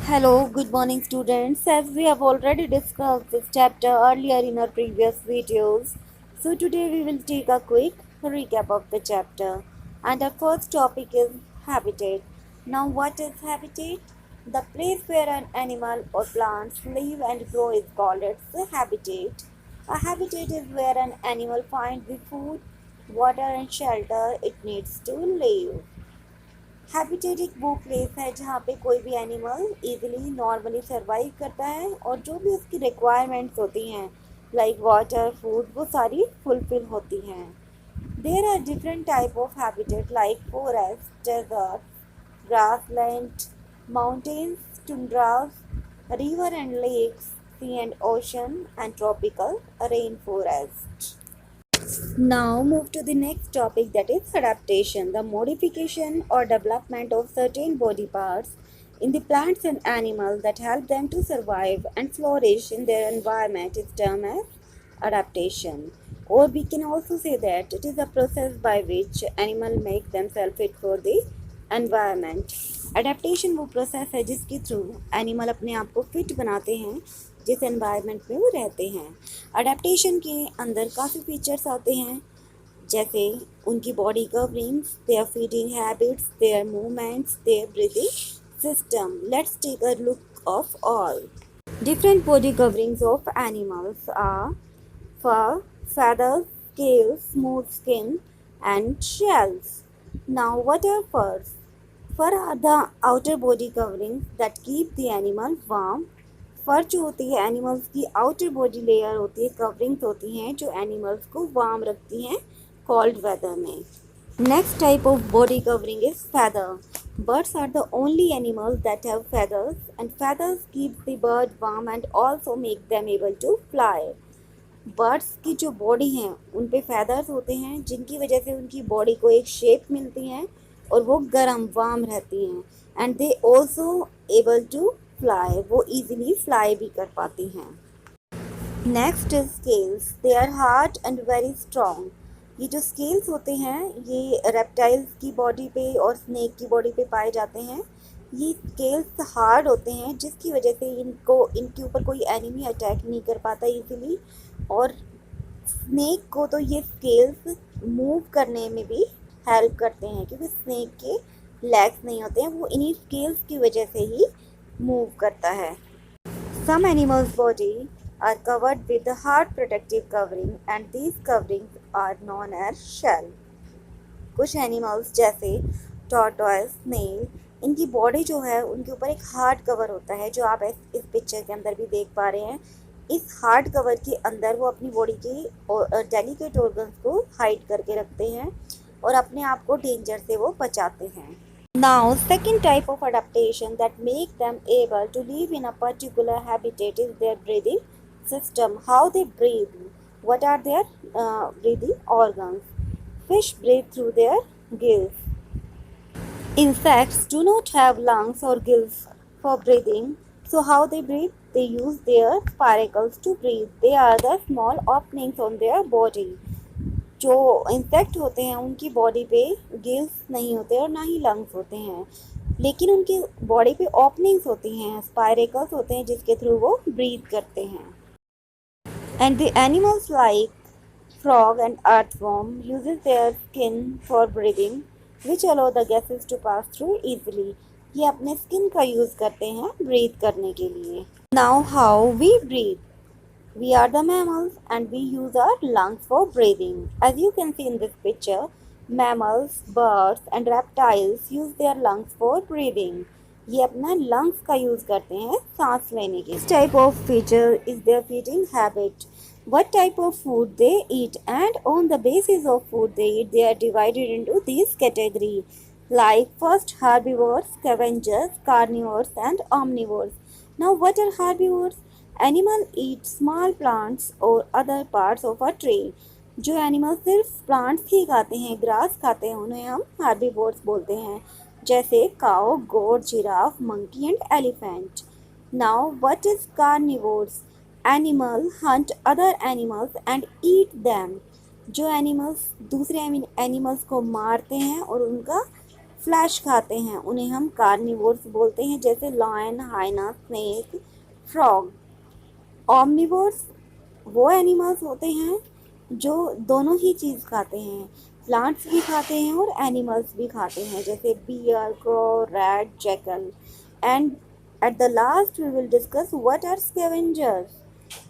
Hello, good morning students. As we have already discussed this chapter earlier in our previous videos, so today we will take a quick recap of the chapter. And our first topic is habitat. Now what is habitat? The place where an animal or plants live and grow is called its habitat. A habitat is where an animal finds the food, water and shelter it needs to live. Habitat एक वो place है जहाँ पे कोई भी animal easily normally survive करता है और जो भी उसकी रिक्वायरमेंट्स होती हैं लाइक वाटर फूड वो सारी फुलफिल होती हैं. There are different type of habitat like forest desert grassland mountains tundras river and lakes sea and ocean and tropical rain forest. Now move to the next topic, that is adaptation, the modification or development of certain body parts in the plants and animals that help them to survive and flourish in their environment is termed as adaptation. Or we can also say that it is a process by which animals make themselves fit for the environment. Adaptation वो process है जिसके through animal अपने आप को fit बनाते हैं जिस environment में वो रहते हैं. अडेप्टेशन के अंदर काफ़ी फीचर्स आते हैं जैसे उनकी body coverings, their feeding habits, their movements, their breathing system. Let's take a look of all. Different body coverings of animals are fur, feathers, scales, smooth skin, and shells. Now, what are furs? Fur are the outer body coverings that keep the animal warm. फर जो होती है animals की outer body layer होती है, coverings होती हैं जो animals को वार्म रखती हैं कोल्ड वेदर में. Next type of body covering is feather. Birds are the only animals that have feathers, and feathers keep the bird warm and also make them able to fly. Birds की जो body हैं उन पे feathers होते हैं जिनकी वजह से उनकी बॉडी को एक शेप मिलती है और वो गर्म वार्म रहती हैं. And they also able to fly, वो इजीली फ्लाई भी कर पाती हैं. Next is scales. They are hard and very strong. ये जो स्केल्स होते हैं ये रेप्टाइल्स की बॉडी पे और स्नेक की बॉडी पे पाए जाते हैं. ये स्केल्स हार्ड होते हैं जिसकी वजह से इनके ऊपर कोई एनिमी अटैक नहीं कर पाता इजीली. और स्नेक को तो ये स्केल्स मूव करने में भी हेल्प करते हैं क्योंकि स्नेक के लेग्स नहीं होते हैं, वो इन्हीं स्केल्स की वजह से ही मूव करता है. Some animals body are covered with hard protective covering and these coverings are known as shell. कुछ एनिमल्स जैसे टॉर्टोइस, स्नेल, इनकी बॉडी जो है उनके ऊपर एक हार्ड कवर होता है जो आप इस पिक्चर के अंदर भी देख पा रहे हैं. इस हार्ड कवर के अंदर वो अपनी बॉडी के डेलिकेट ऑर्गन्स को हाइड करके रखते हैं और अपने आप को डेंजर से वो बचाते हैं. Now second type of adaptation that make them able to live in a particular habitat is their breathing system. How they breathe, what are their breathing organs. Fish breathe through their gills. Insects do not have lungs or gills for breathing. So how they breathe? They use their spiracles to breathe. They are the small openings on their body. जो insect होते हैं उनकी body पे gills नहीं होते और ना ही lungs होते हैं, लेकिन उनकी बॉडी पे ओपनिंग्स होती हैं, स्पायरेकल्स होते हैं जिसके थ्रू वो ब्रीथ करते हैं. And the animals like frog and earthworm uses their skin for breathing which allow the gases to pass through easily. ये अपने स्किन का यूज़ करते हैं ब्रीथ करने के लिए. Now how we breathe. We are the mammals and we use our lungs for breathing. As you can see in this picture, mammals, birds and reptiles use their lungs for breathing. ये अपना lungs का use करते हैं सांस लेने के. This type of feature is their feeding habit. What type of food they eat, and on the basis of food they eat, they are divided into these categories like first herbivores, scavengers, carnivores and omnivores. Now what are herbivores? Animal eat small plants or other parts of a tree. जो animal सिर्फ plants ही खाते हैं, grass खाते हैं, उन्हें हम herbivores बोलते हैं, जैसे cow, goat, giraffe, monkey and elephant. Now what is carnivores. Animal hunt other animals and eat them. जो एनिमल्स दूसरे एनिमल्स को मारते हैं और उनका फ्लैश खाते हैं उन्हें हम कार्निवोर्स बोलते हैं, जैसे लायन, हाइना, स्नेक, फ्रॉग। ऑमनिवोर्स वो एनिमल्स होते हैं जो दोनों ही चीज़ खाते हैं, प्लांट्स भी खाते हैं और एनिमल्स भी खाते हैं, जैसे bear, crow, rat, jackal. And at the last we will discuss what are scavengers,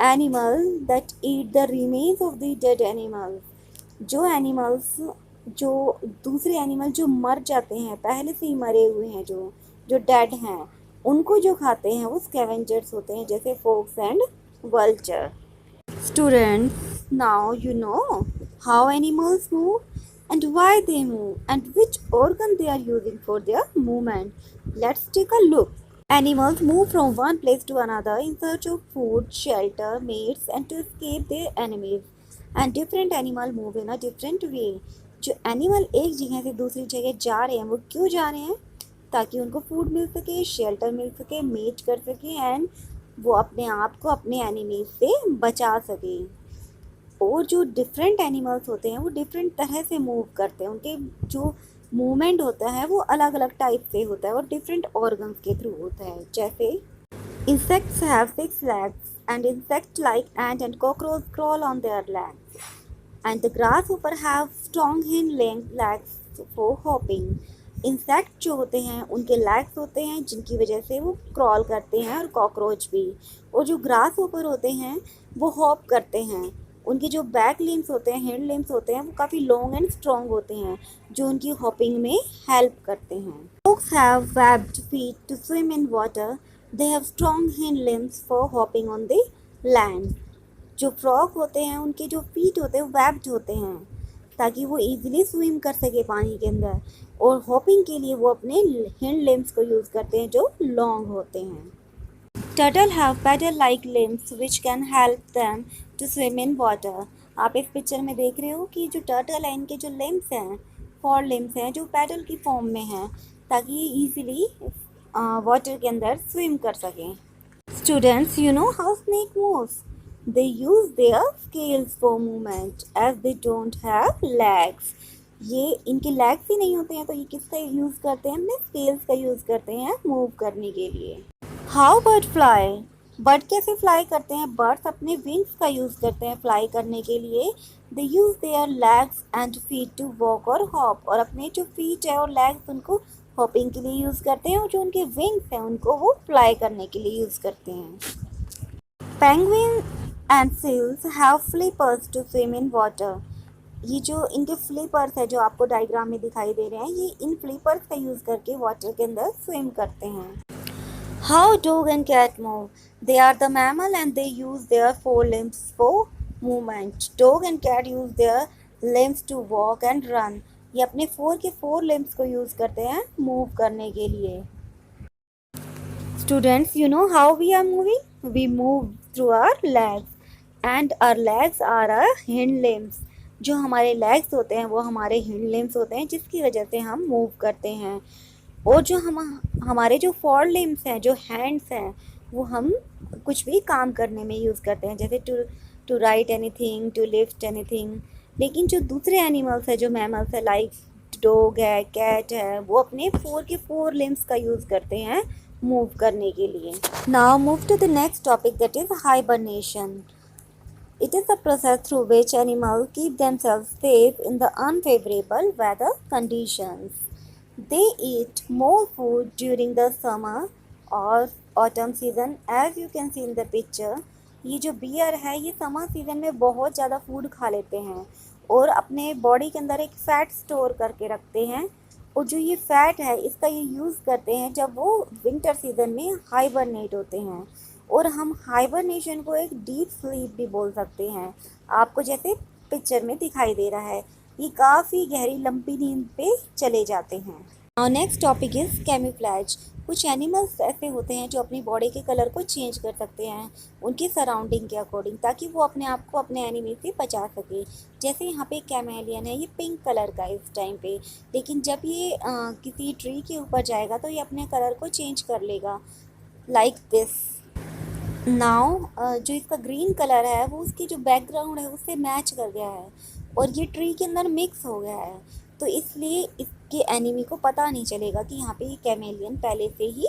animal that eat the remains of the dead animals. जो एनिमल्स, जो दूसरे एनिमल जो मर जाते हैं, पहले से ही मरे हुए हैं, जो जो डेड हैं, उनको जो खाते हैं वो स्कैवेंजर्स होते हैं, जैसे fox and vulture. Students, now you know how animals move and why they move and which organ they are using for their movement. Let's take a look. Animals move from one place to another in search of food, shelter, mates, and to escape their enemies. And different animal move in a different way. जो animal एक जगह से दूसरी जगह जा रहे हैं, वो क्यों जा रहे हैं? ताकि उनको फूड मिल सके, शेल्टर मिल सके, मेट कर सके, एंड वो अपने आप को अपने एनिमीज से बचा सके। और जो डिफरेंट एनिमल्स होते हैं वो डिफरेंट तरह से मूव करते हैं, उनके जो मूवमेंट होता है वो अलग अलग टाइप से होता है और डिफरेंट ऑर्गन्स के थ्रू होता है। जैसे insects have 6 legs and insect like ant and cockroach crawl on their legs, and the grasshopper have strong hind legs for hopping. Insect जो होते हैं उनके लेग्स होते हैं जिनकी वजह से वो क्रॉल करते हैं, और कॉकरोच भी। और जो ग्रास होपर होते हैं वो हॉप करते हैं, उनके जो बैक लिम्स होते हैं, हेड लिम्स होते हैं, वो काफ़ी लॉन्ग एंड स्ट्रॉन्ग होते हैं जो उनकी हॉपिंग में हेल्प करते हैं। Frogs have webbed feet to swim in water. They have strong hind limbs for hopping on the land. जो फ्रॉग होते हैं उनके जो फीट होते हैं वेब्ड होते हैं ताकि वो इजीली स्विम कर सके पानी के अंदर, और हॉपिंग के लिए वो अपने हिंड लिम्स को यूज़ करते हैं जो लॉन्ग होते हैं। Turtle have paddle like limbs which can help them to swim in water. आप इस पिक्चर में देख रहे हो कि जो टर्टल है इनके जो लिम्स हैं, 4 लिम्स हैं जो पैडल की फॉर्म में हैं, ताकि ये ईजिली वाटर के अंदर स्विम कर सकें। Students, you know how snake moves? They use their scales for movement as they don't have legs. ये इनके legs ही नहीं होते हैं तो ये किसका यूज़ करते हैं? अपने scales का यूज़ करते हैं मूव करने के लिए। How bird fly? बर्ड कैसे फ्लाई करते हैं? बर्ड्स अपने विंग्स का यूज़ करते हैं फ्लाई करने के लिए। They use their legs and feet to walk or hop. और अपने जो feet है और legs उनको हॉपिंग के लिए यूज़ करते हैं, और जो उनके विंग्स हैं उनको वो फ्लाई करने के लिए यूज़ करते हैं। Penguin and seals have flippers to swim in water. ये जो इनके फ्लिपर्स है जो आपको डायग्राम में दिखाई दे रहे हैं, ये इन फ्लिपर्स का यूज़ करके वाटर के अंदर स्विम करते हैं। How dog and cat move? They are the mammal and they use their 4 limbs for movement. Dog and cat use their limbs to walk and run. ये अपने 4 के 4 लिम्स को यूज़ करते हैं मूव करने के लिए। Students, you know how we are moving? We move through our legs and our legs are our hind limbs. जो हमारे लेग्स होते हैं वो हमारे हिंड लिम्स होते हैं जिसकी वजह से हम मूव करते हैं। और जो हमारे जो 4 लिम्स हैं, जो हैंड्स हैं, वो हम कुछ भी काम करने में यूज़ करते हैं, जैसे to write anything, to lift anything. लेकिन जो दूसरे एनिमल्स है, जो मैमल्स है लाइक डॉग है, कैट है, वो अपने 4 के 4 लिम्स का यूज़ करते हैं मूव करने के लिए। Now move to the next topic, that is hibernation. It is the process through which animals keep themselves safe in the unfavorable weather conditions. They eat more food during the summer or autumn season, as you can see in the picture. ये जो beer है ये summer season में बहुत ज़्यादा food खा लेते हैं और अपने बॉडी के अंदर एक फ़ैट स्टोर करके रखते हैं, और जो ये फ़ैट है इसका ये यूज़ करते हैं जब वो विंटर सीज़न में हाइबरनेट होते हैं। और हम हाइबरनेशन को एक डीप स्लीप भी बोल सकते हैं, आपको जैसे पिक्चर में दिखाई दे रहा है। ये काफ़ी गहरी लंबी नींद पे चले जाते हैं। और नेक्स्ट टॉपिक इज़ कैमोफ्लेज. कुछ एनिमल्स ऐसे होते हैं जो अपनी बॉडी के कलर को चेंज कर सकते हैं उनकी सराउंडिंग के अकॉर्डिंग, ताकि वो अपने आप को अपने एनिमी से बचा सके। जैसे यहाँ पे कैमेलियन है, ये पिंक कलर का है इस टाइम पे, लेकिन जब ये किसी ट्री के ऊपर जाएगा तो ये अपने कलर को चेंज कर लेगा, लाइक दिस। नाउ जो इसका ग्रीन कलर है वो उसकी जो बैकग्राउंड है उससे मैच कर गया है और ये ट्री के अंदर मिक्स हो गया है, तो इसलिए आपके एनिमी को पता नहीं चलेगा कि यहाँ पे ये कैमेलियन पहले से ही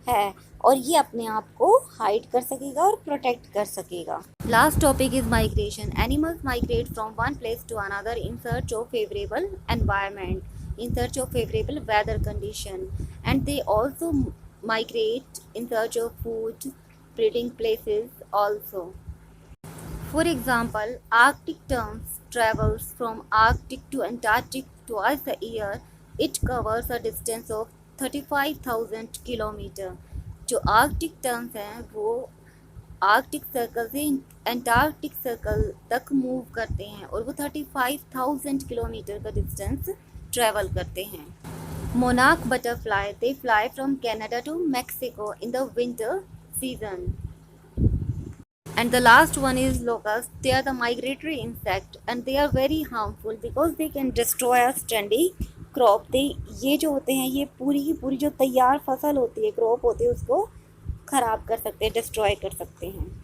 है, और ये अपने आप को हाइड कर सकेगा और प्रोटेक्ट कर सकेगा। Last topic is migration. Animals migrate from one place to another in search of favourable environment, in search of favorable weather condition, and they also migrate in search of food, breeding places also. For example, Arctic terns travels from Arctic to Antarctic twice a year. It covers a distance of 35,000 kilometre. जो Arctic turns हैं वो Arctic circle से Antarctic circle तक move करते हैं और वो 35,000 kilometre का डिस्टेंस ट्रैवल करते हैं। Monarch butterfly, they fly from Canada to Mexico in the winter season. And the last one is locusts. They are the migratory insect and they are very harmful because they can destroy a standing crop. ये जो होते हैं ये पूरी की पूरी जो तैयार फसल होती है, क्रॉप होती है, उसको ख़राब कर सकते हैं, डिस्ट्रॉय कर सकते हैं।